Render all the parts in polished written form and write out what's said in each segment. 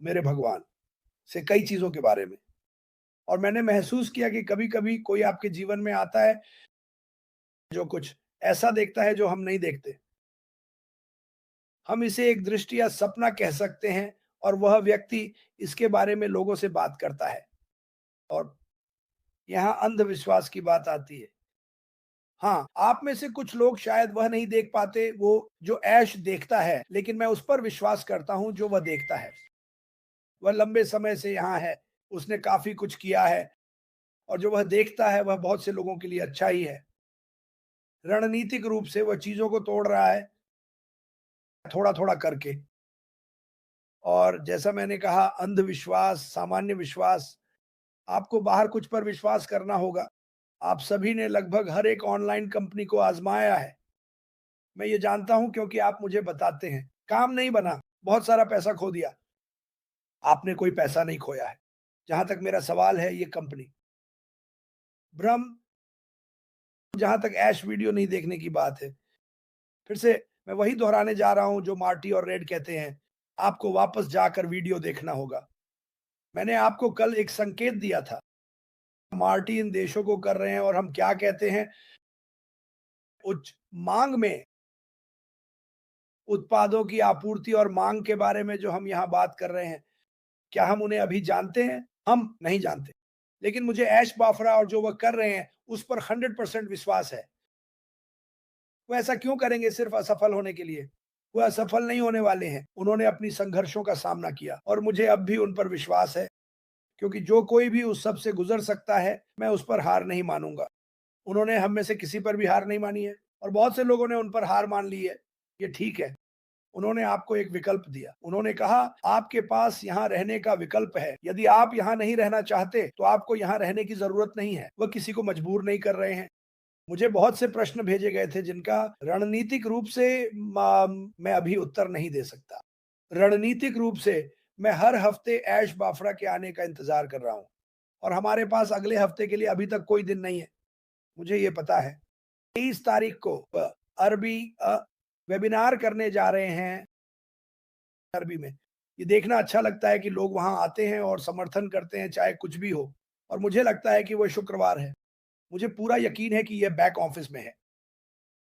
मेरे भगवान से कई चीज़ों के बारे में। और मैंने महसूस किया कि कभी-कभी कोई आपके जीवन में आता है, जो कुछ ऐसा देखता है जो हम नहीं देखते। हम इसे एक दृष्टि या सपना कह सकते हैं और वह व्यक्ति इसके बारे में लोगों से बात करता है। और यहाँ अंधविश्वास की बात आती है। हाँ, आप में से कुछ लोग शायद वह नहीं देख पाते, वो जो ऐश देखता है, लेकिन मैं उस पर विश्वास करता हूँ जो वह देखता है। वह लंबे समय से यहाँ है, उसने काफ़ी कुछ किया है और जो वह देखता है, वह बहुत से लोगों के लिए अच्छा ही है। रणनीतिक रूप से वह चीज़ों को तोड़ रहा है, थोड़ा-थोड़ा करके। और जैसा मैंने कहा, अंधविश्वास, सामान्य विश्वास, आपको बाहर कुछ पर विश्वास करना होगा। आप सभी ने लगभग हर एक ऑनलाइन कंपनी को आज़माया है। मैं ये जानता हूँ क्योंकि आप मुझे बताते हैं। काम नहीं बना, बहुत सारा पैसा खो दिया। आपने कोई पैसा नहीं खोया है। जहाँ तक मेरा सवाल है, ये कंपनी। भ्रम, जहाँ तक ऐश वीडियो नहीं देखने की बात है। फिर से मैं वही दोहराने जा रहा हूँ जो मार्टी और रेड कहते हैं, आपको वापस जाकर वीडियो देखना होगा। मैंने आपको कल एक संकेत दिया था। मार्टी इन देशों को कर रहे हैं और हम क्या कहते हैं, उच्च माँग में उत्पादों की आपूर्ति और माँग के बारे में जो हम यहाँ बात कर रहे हैं, क्या हम उन्हें अभी जानते हैं? हम नहीं जानते। लेकिन मुझे ऐश बाफरा और जो वह कर रहे हैं, उस पर 100% विश्वास है। वो ऐसा क्यों करेंगे सिर्फ असफल होने के लिए? वो असफल नहीं होने वाले हैं। उन्होंने अपनी संघर्षों का सामना किया और मुझे अब भी उन पर विश्वास है, क्योंकि जो कोई भी उस सब से गुज़र सकता है, मैं उस पर हार नहीं मानूँगा। उन्होंने हम में से किसी पर भी हार नहीं मानी है और बहुत से लोगों ने उन पर हार मान ली है। ये ठीक है। उन्होंने आपको एक विकल्प दिया। उन्होंने कहा, आपके पास यहाँ रहने का विकल्प है। यदि आप यहाँ नहीं रहना चाहते, तो आपको यहाँ रहने की ज़रूरत नहीं है। वह किसी को मजबूर नहीं कर रहे हैं। मुझे बहुत से प्रश्न भेजे गए थे जिनका रणनीतिक रूप से मैं अभी उत्तर नहीं दे सकता। रणनीतिक रूप से मैं हर हफ्ते ऐश बाफरा के आने का इंतज़ार कर रहा हूँ और हमारे पास अगले हफ्ते के लिए अभी तक कोई दिन नहीं है। मुझे ये पता है। 23 तारीख को अरबी वेबिनार करने जा रहे हैं अरबी में। ये देखना अच्छा लगता है कि लोग वहाँ आते हैं और समर्थन करते हैं, चाहे कुछ भी हो। और मुझे लगता है कि वो शुक्रवार है। मुझे पूरा यकीन है कि ये बैक ऑफिस में है।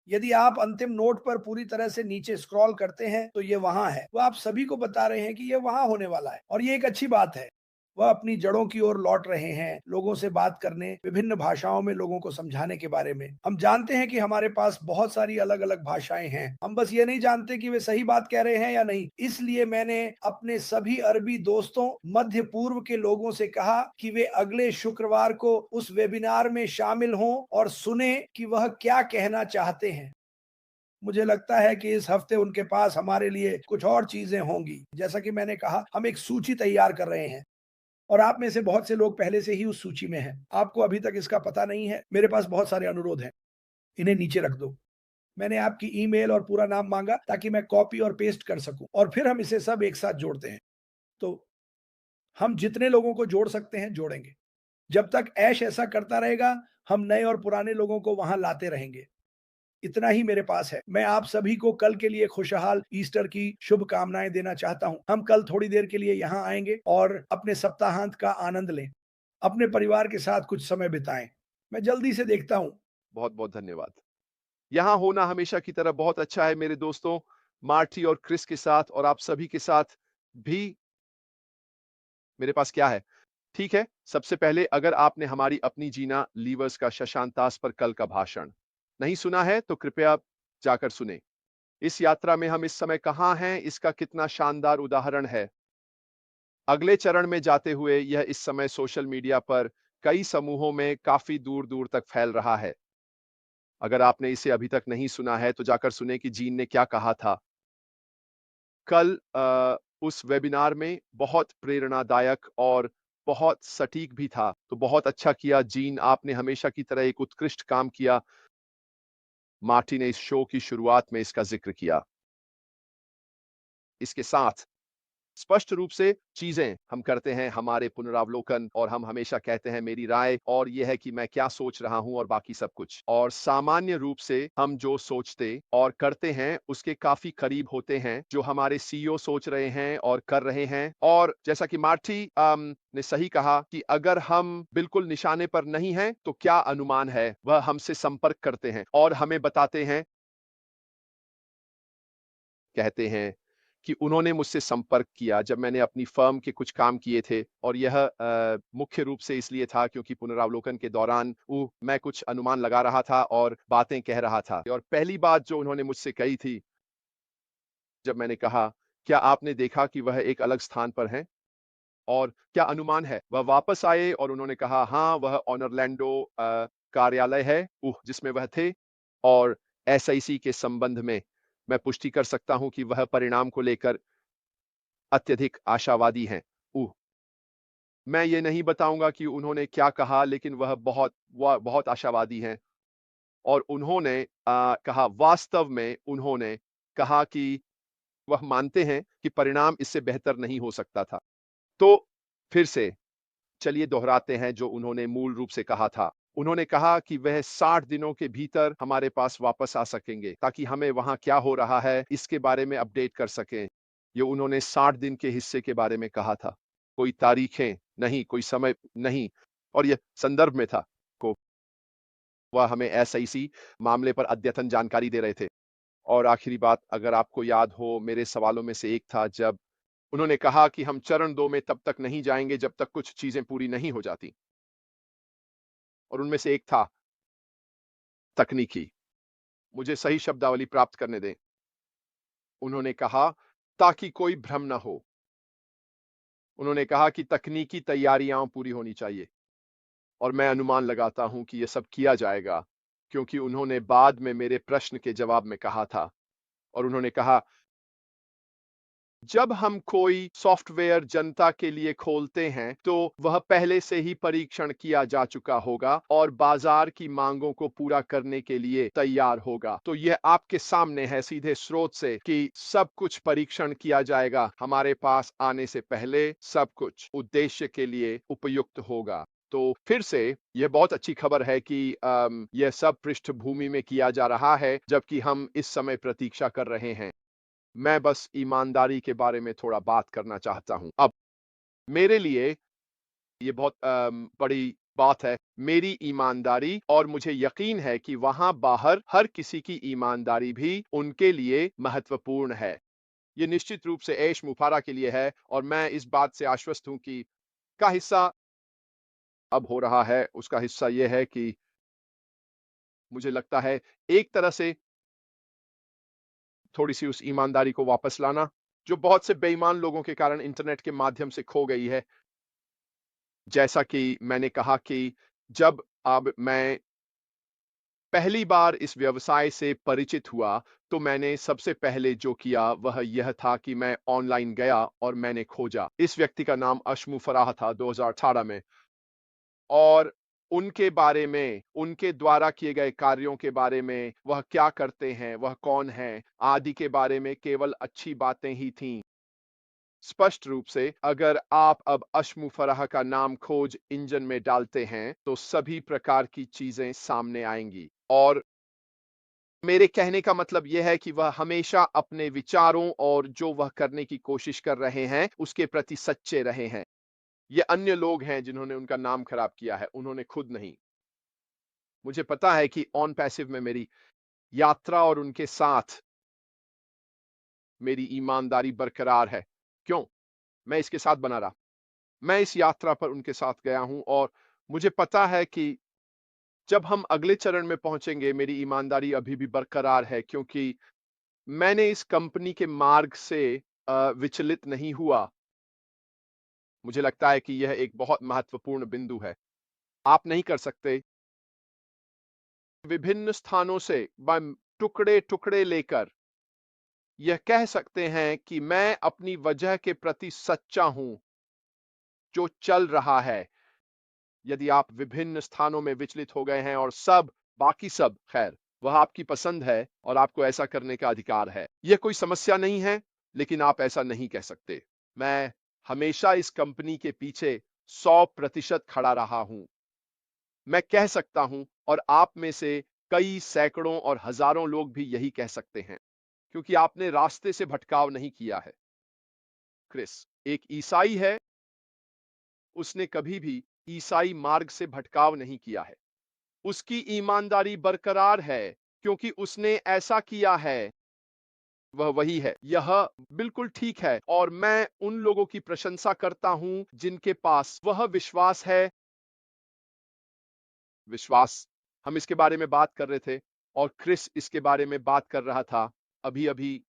यदि आप अंतिम नोट पर पूरी तरह से नीचे स्क्रॉल करते हैं, तो ये वहाँ है। वो आप सभी को बता रहे हैं कि ये वहाँ होने वाला है और ये एक अच्छी बात है। वह अपनी जड़ों की ओर लौट रहे हैं, लोगों से बात करने, विभिन्न भाषाओं में लोगों को समझाने के बारे में। हम जानते हैं कि हमारे पास बहुत सारी अलग-अलग भाषाएँ हैं। हम बस ये नहीं जानते कि वे सही बात कह रहे हैं या नहीं। इसलिए मैंने अपने सभी अरबी दोस्तों, मध्य पूर्व के लोगों से कहा कि वे अगले शुक्रवार को उस वेबिनार में शामिल हों और सुनें कि वह क्या कहना चाहते हैं। मुझे लगता है कि इस हफ्ते उनके पास हमारे लिए कुछ और चीज़ें होंगी। जैसा कि मैंने कहा, हम एक सूची तैयार कर रहे हैं और आप में से बहुत से लोग पहले से ही उस सूची में हैं। आपको अभी तक इसका पता नहीं है। मेरे पास बहुत सारे अनुरोध हैं, इन्हें नीचे रख दो। मैंने आपकी ईमेल और पूरा नाम माँगा ताकि मैं कॉपी और पेस्ट कर सकूँ और फिर हम इसे सब एक साथ जोड़ते हैं। तो हम जितने लोगों को जोड़ सकते हैं, जोड़ेंगे। जब तक ऐश ऐसा करता रहेगा, हम नए और पुराने लोगों को वहाँ लाते रहेंगे। इतना ही मेरे पास है। मैं आप सभी को कल के लिए खुशहाल ईस्टर की शुभकामनाएँ देना चाहता हूँ। हम कल थोड़ी देर के लिए यहाँ आएँगे और अपने सप्ताहांत का आनंद लें। अपने परिवार के साथ कुछ समय बिताएँ। मैं जल्दी से देखता हूँ। बहुत-बहुत धन्यवाद। यहाँ होना हमेशा की तरह बहुत अच्छा है मेरे दोस्तों, मार्टी और क्रिस के साथ और आप सभी के साथ भी मेरे पास क्या है? ठीक है, सबसे पहले अगर आपने हमारी अपनी जीना लीवर्स का शशांक पर कल का भाषण नहीं सुना है, तो कृपया जाकर सुनें। इस यात्रा में हम इस समय कहाँ हैं, इसका कितना शानदार उदाहरण है। अगले चरण में जाते हुए यह इस समय सोशल मीडिया पर कई समूहों में काफ़ी दूर-दूर तक फैल रहा है। अगर आपने इसे अभी तक नहीं सुना है, तो जाकर सुनें कि जीन ने क्या कहा था। कल उस वेबिनार में बहुत प्रेरणादायक और बहुत सटीक भी था। तो बहुत अच्छा किया जीन, आपने हमेशा की तरह एक उत्कृष्ट काम किया। मार्टी ने इस शो की शुरुआत में इसका ज़िक्र किया। इसके साथ स्पष्ट रूप से चीज़ें हम करते हैं, हमारे पुनरावलोकन, और हम हमेशा कहते हैं मेरी राय और ये है कि मैं क्या सोच रहा हूँ और बाकी सब कुछ। और सामान्य रूप से हम जो सोचते और करते हैं उसके काफ़ी करीब होते हैं जो हमारे सीईओ सोच रहे हैं और कर रहे हैं। और जैसा कि मार्टी ने सही कहा कि अगर हम बिल्कुल निशाने पर नहीं हैं तो क्या अनुमान है, वह हमसे संपर्क करते हैं और हमें बताते हैं, कहते हैं कि उन्होंने मुझसे संपर्क किया जब मैंने अपनी फर्म के कुछ काम किए थे, और यह मुख्य रूप से इसलिए था क्योंकि पुनरावलोकन के दौरान मैं कुछ अनुमान लगा रहा था और बातें कह रहा था। और पहली बात जो उन्होंने मुझसे कही थी, जब मैंने कहा, "क्या आपने देखा कि वह एक अलग स्थान पर हैं? और क्या अनुमान है?" वह वापस आए और उन्होंने कहा, "हाँ, वह ऑरलैंडो कार्यालय है, जिसमें वह थे, और एसआईसी के संबंध में मैं पुष्टि कर सकता हूँ कि वह परिणाम को लेकर अत्यधिक आशावादी हैं।" मैं ये नहीं बताऊँगा कि उन्होंने क्या कहा, लेकिन वह बहुत आशावादी हैं, और उन्होंने कहा, वास्तव में उन्होंने कहा कि वह मानते हैं कि परिणाम इससे बेहतर नहीं हो सकता था। तो फिर से चलिए दोहराते हैं जो उन्होंने मूल रूप से कहा था। उन्होंने कहा कि वह 60 दिनों के भीतर हमारे पास वापस आ सकेंगे, ताकि हमें वहाँ क्या हो रहा है इसके बारे में अपडेट कर सकें। ये उन्होंने 60 दिन के हिस्से के बारे में कहा था। कोई तारीखें नहीं, कोई समय नहीं, और ये संदर्भ में था को वह हमें एसआईसी मामले पर अद्यतन जानकारी दे रहे थे। और आखिरी बात, अगर आपको याद हो, मेरे सवालों में से एक था जब उन्होंने कहा कि हम चरण 2 में तब तक नहीं जाएँगे जब तक कुछ चीज़ें पूरी नहीं हो जाती। और उनमें से एक था तकनीकी। मुझे सही शब्दावली प्राप्त करने दें। उन्होंने कहा, ताकि कोई भ्रम ना हो। उन्होंने कहा कि तकनीकी तैयारियां पूरी होनी चाहिए, और मैं अनुमान लगाता हूं कि यह सब किया जाएगा, क्योंकि उन्होंने बाद में मेरे प्रश्न के जवाब में कहा था, और उन्होंने कहा, जब हम कोई सॉफ्टवेयर जनता के लिए खोलते हैं, तो वह पहले से ही परीक्षण किया जा चुका होगा और बाजार की मांगों को पूरा करने के लिए तैयार होगा। तो यह आपके सामने है सीधे स्रोत से कि सब कुछ परीक्षण किया जाएगा। हमारे पास आने से पहले सब कुछ उद्देश्य के लिए उपयुक्त होगा। तो फिर से यह बहुत अच्छी खबर है कि यह सब पृष्ठभूमि में किया जा रहा है, जबकि हम इस समय प्रतीक्षा कर रहे हैं। मैं बस ईमानदारी के बारे में थोड़ा बात करना चाहता हूँ। अब मेरे लिए ये बहुत बड़ी बात है, मेरी ईमानदारी, और मुझे यकीन है कि वहाँ बाहर हर किसी की ईमानदारी भी उनके लिए महत्वपूर्ण है। ये निश्चित रूप से ऐश मुफारा के लिए है, और मैं इस बात से आश्वस्त हूँ कि का हिस्सा अब हो रहा है, उसका हिस्सा ये है कि मुझे लगता है एक तरह से थोड़ी-सी उस ईमानदारी को वापस लाना, जो बहुत से बेईमान लोगों के कारण इंटरनेट के माध्यम से खो गई है। जैसा कि मैंने कहा कि जब अब मैं पहली बार इस व्यवसाय से परिचित हुआ, तो मैंने सबसे पहले जो किया वह यह था कि मैं ऑनलाइन गया और मैंने खोजा। इस व्यक्ति का नाम अशमु फराह था 2018 में, और उनके बारे में, उनके द्वारा किए गए कार्यों के बारे में, वह क्या करते हैं, वह कौन हैं, आदि के बारे में केवल अच्छी बातें ही थीं। स्पष्ट रूप से अगर आप अब अशमु फराह का नाम खोज इंजन में डालते हैं, तो सभी प्रकार की चीजें सामने आएंगी। और मेरे कहने का मतलब यह है कि वह हमेशा अपने विचारों और जो वह करने की कोशिश कर रहे हैं, उसके प्रति सच्चे रहे हैं। ये अन्य लोग हैं जिन्होंने उनका नाम खराब किया है, उन्होंने खुद नहीं। मुझे पता है कि ऑन पैसिव में मेरी यात्रा और उनके साथ मेरी ईमानदारी बरकरार है। क्यों? मैं इसके साथ बना रहा। मैं इस यात्रा पर उनके साथ गया हूं, और मुझे पता है कि जब हम अगले चरण में पहुंचेंगे, मेरी ईमानदारी अभी भी बरकरार है, क्योंकि मैंने इस कंपनी के मार्ग से विचलित नहीं हुआ। मुझे लगता है कि यह एक बहुत महत्वपूर्ण बिंदु है। आप नहीं कर सकते विभिन्न स्थानों से टुकड़े-टुकड़े लेकर यह कह सकते हैं कि मैं अपनी वजह के प्रति सच्चा हूं, जो चल रहा है। यदि आप विभिन्न स्थानों में विचलित हो गए हैं और बाकी सब, खैर, वह आपकी पसंद है और आपको ऐसा करने का अधिकार है। यह कोई समस्या नहीं है, लेकिन आप ऐसा नहीं कह सकते। मैं हमेशा इस कंपनी के पीछे 100% खड़ा रहा हूं। मैं कह सकता हूं और आप में से कई सैकड़ों और हजारों लोग भी यही कह सकते हैं, क्योंकि आपने रास्ते से भटकाव नहीं किया है। क्रिस एक ईसाई है, उसने कभी भी ईसाई मार्ग से भटकाव नहीं किया है। उसकी ईमानदारी बरकरार है क्योंकि उसने ऐसा किया है, वह वही है। यह बिल्कुल ठीक है और मैं उन लोगों की प्रशंसा करता हूं जिनके पास वह विश्वास है। विश्वास, हम इसके बारे में बात कर रहे थे और क्रिस इसके बारे में बात कर रहा था अभी अभी।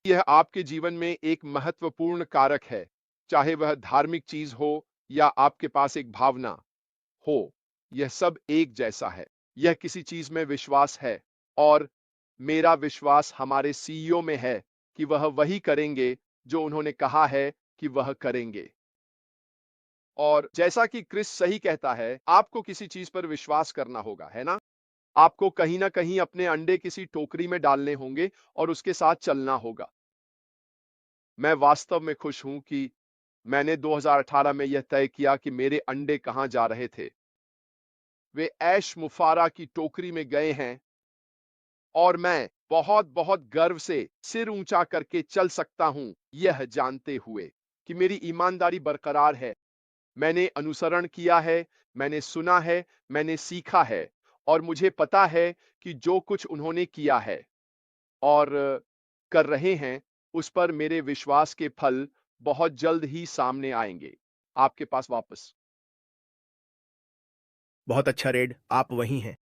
यह आपके जीवन में एक महत्वपूर्ण कारक है, चाहे वह धार्मिक चीज हो या आपके पास एक भावना हो, यह सब एक जैसा है। यह किसी चीज में विश्वास है और मेरा विश्वास हमारे सीईओ में है कि वह वही करेंगे जो उन्होंने कहा है कि वह करेंगे। और जैसा कि क्रिस सही कहता है, आपको किसी चीज पर विश्वास करना होगा, है ना? आपको कहीं ना कहीं अपने अंडे किसी टोकरी में डालने होंगे और उसके साथ चलना होगा। मैं वास्तव में खुश हूं कि मैंने 2018 में यह तय किया कि मेरे अंडे कहां जा रहे थे। वे ऐश मुफारा की टोकरी में गए हैं और मैं बहुत बहुत गर्व से सिर ऊंचा करके चल सकता हूं, यह जानते हुए कि मेरी ईमानदारी बरकरार है। मैंने अनुसरण किया है, मैंने सुना है, मैंने सीखा है और मुझे पता है कि जो कुछ उन्होंने किया है और कर रहे हैं, उस पर मेरे विश्वास के फल बहुत जल्द ही सामने आएंगे, आपके पास वापस। बहुत अच्छा रेड, आप वही हैं।